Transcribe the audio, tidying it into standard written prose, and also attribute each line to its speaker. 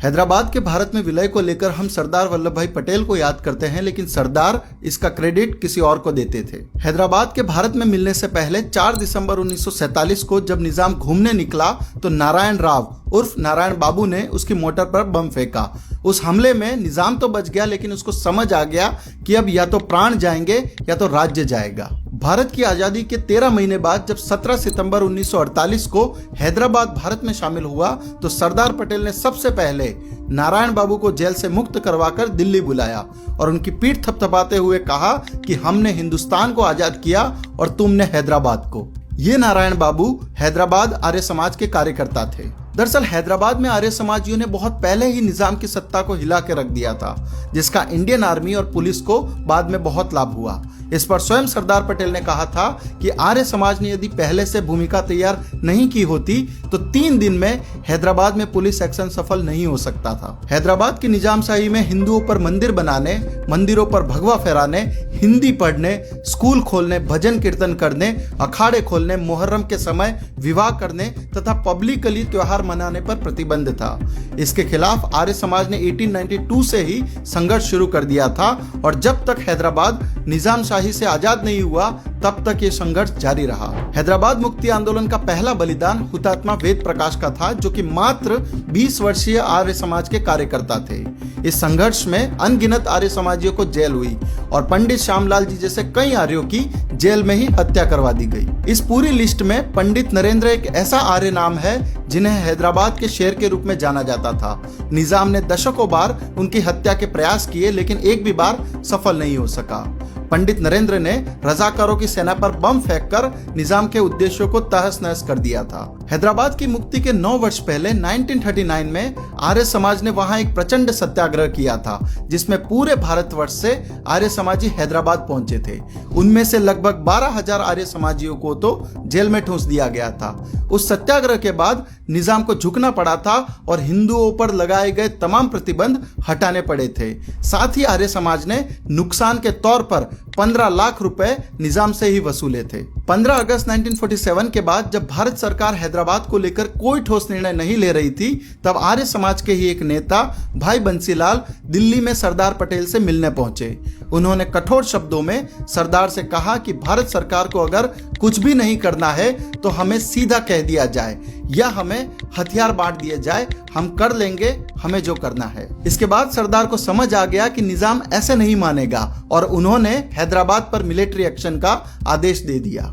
Speaker 1: हैदराबाद के भारत में विलय को लेकर हम सरदार वल्लभ भाई पटेल को याद करते हैं, लेकिन सरदार इसका क्रेडिट किसी और को देते थे। हैदराबाद के भारत में मिलने से पहले 4 दिसंबर 1947 को जब निजाम घूमने निकला तो नारायण राव उर्फ नारायण बाबू ने उसकी मोटर पर बम फेंका। उस हमले में निजाम तो बच गया, लेकिन उसको समझ आ गया कि अब या तो प्राण जाएंगे या तो राज्य जाएगा। भारत की आजादी के 13 महीने बाद जब 17 सितंबर 1948 को हैदराबाद भारत में शामिल हुआ तो सरदार पटेल ने सबसे पहले नारायण बाबू को जेल से मुक्त करवाकर दिल्ली बुलाया और उनकी पीठ थपथपाते हुए कहा कि हमने हिंदुस्तान को आजाद किया और तुमने हैदराबाद को। ये नारायण बाबू हैदराबाद आर्य समाज के कार्यकर्ता थे। दरअसल हैदराबाद में आर्य समाजियों ने बहुत पहले ही निजाम की सत्ता को हिला के रख दिया था, जिसका इंडियन आर्मी और पुलिस को बाद में बहुत लाभ हुआ। इस पर स्वयं सरदार पटेल ने कहा था कि आर्य समाज ने यदि पहले से भूमिका तैयार नहीं की होती तो 3 दिन में हैदराबाद में पुलिस एक्शन सफल नहीं हो सकता था। हैदराबाद की निजामशाही में हिंदुओं पर मंदिर बनाने, मंदिरों पर भगवा फहराने, हिंदी पढ़ने, स्कूल खोलने, भजन कीर्तन करने, अखाड़े खोलने, मुहर्रम के समय विवाह करने तथा पब्लिकली त्योहार मनाने पर प्रतिबंध था। इसके खिलाफ आर्य समाज ने 1892 से ही संघर्ष शुरू कर दिया था और जब तक हैदराबाद निजामशाही से आजाद नहीं हुआ तब तक ये संघर्ष जारी रहा। हैदराबाद मुक्ति आंदोलन का पहला बलिदान हुतात्मा वेद प्रकाश का था, जो कि मात्र 20 वर्षीय आर्य समाज के कार्यकर्ता थे। इस संघर्ष में अनगिनत आर्य समाजियों को जेल हुई और पंडित श्यामलाल जी जैसे कई आर्यों की जेल में ही हत्या करवा दी गई। इस पूरी लिस्ट में पंडित नरेंद्र एक ऐसा आर्य नाम है जिन्हें हैदराबाद के शेर के रूप में जाना जाता था। निजाम ने दशकों बार उनकी हत्या के प्रयास किए, लेकिन एक भी बार सफल नहीं हो सका। पंडित नरेंद्र ने रजाकारों की सेना पर बम फेंककर निजाम के उद्देश्यों को तहस नहस कर दिया था। हैदराबाद की मुक्ति के 9 वर्ष पहले 1939 में आर्य समाज ने वहां एक प्रचंड सत्याग्रह किया था, जिसमें पूरे भारतवर्ष से आर्य समाजी हैदराबाद पहुंचे थे। उनमें से लगभग 12,000 आर्य समाजियों को तो जेल में ठूंस दिया गया था। उस सत्याग्रह के बाद निजाम को झुकना पड़ा था और हिंदुओं पर लगाए गए तमाम प्रतिबंध हटाने पड़े थे। साथ ही आर्य समाज ने नुकसान के तौर पर 15 लाख रुपए निजाम से ही वसूले थे। 15 अगस्त 1947 के बाद जब भारत सरकार हैदराबाद को लेकर कोई ठोस निर्णय नहीं ले रही थी, तब आर्य समाज के ही एक नेता भाई बंसीलाल दिल्ली में सरदार पटेल से मिलने पहुंचे। उन्होंने कठोर शब्दों में सरदार से कहा कि भारत सरकार को अगर कुछ भी नहीं करना है तो हमें सीधा कह दिया जाए या हमें हथियार बांट दिए जाए, हम कर लेंगे हमें जो करना है। इसके बाद सरदार को समझ आ गया कि निजाम ऐसे नहीं मानेगा और उन्होंने हैदराबाद पर मिलिट्री एक्शन का आदेश दे दिया।